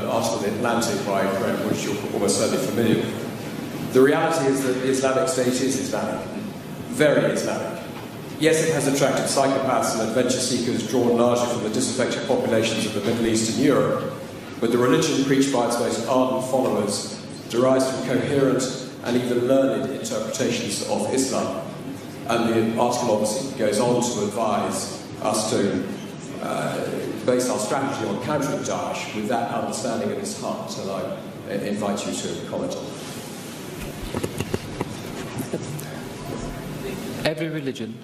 article in The Atlantic by a friend, which you're almost certainly familiar with. The reality is that the Islamic State is Islamic, very Islamic. Yes, it has attracted psychopaths and adventure seekers drawn largely from the disaffected populations of the Middle East and Europe, but the religion preached by its most ardent followers derives from coherent and even learned interpretations of Islam. And the article obviously goes on to advise us to base our strategy on countering Daesh with that understanding at its heart, and I invite you to comment on that. Every religion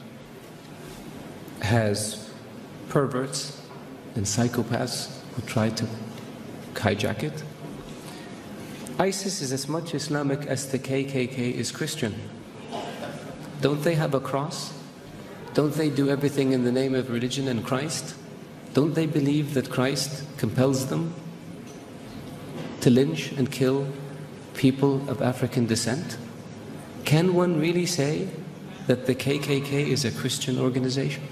has perverts and psychopaths who try to hijack it. ISIS is as much Islamic as the KKK is Christian. Don't they have a cross? Don't they do everything in the name of religion and Christ? Don't they believe that Christ compels them to lynch and kill people of African descent? Can one really say that the KKK is a Christian organization?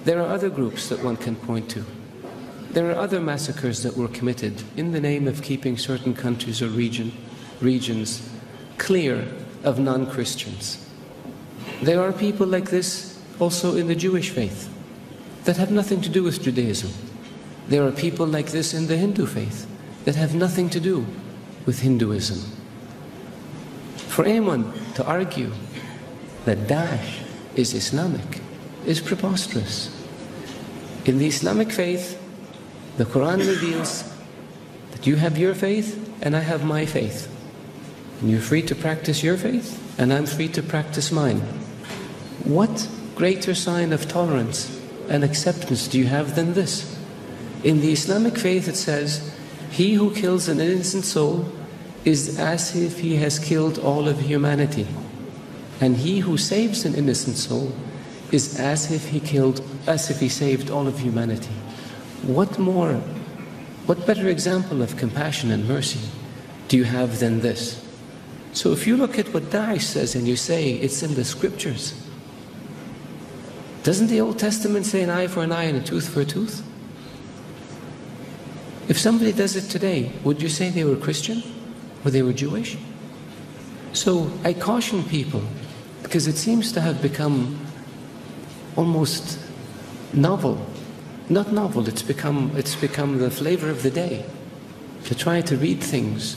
There are other groups that one can point to. There are other massacres that were committed in the name of keeping certain countries or regions clear of non-Christians. There are people like this also in the Jewish faith that have nothing to do with Judaism. There are people like this in the Hindu faith that have nothing to do with Hinduism. For anyone to argue that Daesh is Islamic is preposterous. In the Islamic faith, the Quran reveals that you have your faith and I have my faith. And you're free to practice your faith and I'm free to practice mine. What greater sign of tolerance and acceptance do you have than this? In the Islamic faith it says, he who kills an innocent soul is as if he has killed all of humanity. And he who saves an innocent soul is as if he saved all of humanity. What better example of compassion and mercy do you have than this? So if you look at what Daesh says and you say it's in the scriptures, doesn't the Old Testament say an eye for an eye and a tooth for a tooth? If somebody does it today, would you say they were Christian or they were Jewish? So I caution people, because it seems to have become almost novel. Not novel, it's become the flavor of the day to try to read things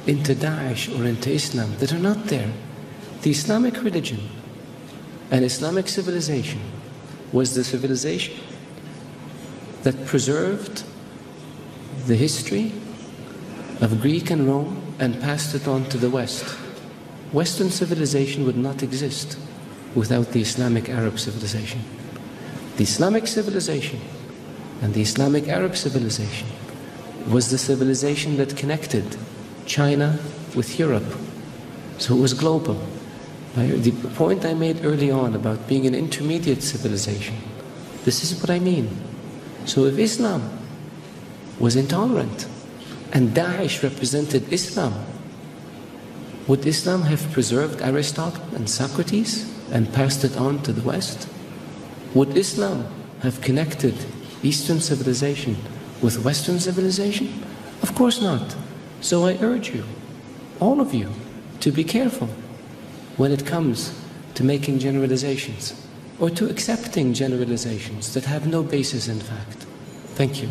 into Daesh or into Islam that are not there. The Islamic religion and Islamic civilization was the civilization that preserved the history of Greek and Rome and passed it on to the West. Western civilization would not exist without the Islamic Arab civilization. The Islamic civilization and the Islamic Arab civilization was the civilization that connected China with Europe. So it was global. The point I made early on about being an intermediate civilization, this is what I mean. So if Islam was intolerant and Daesh represented Islam, would Islam have preserved Aristotle and Socrates and passed it on to the West? Would Islam have connected Eastern civilization with Western civilization? Of course not. So I urge you, all of you, to be careful when it comes to making generalizations or to accepting generalizations that have no basis in fact. Thank you.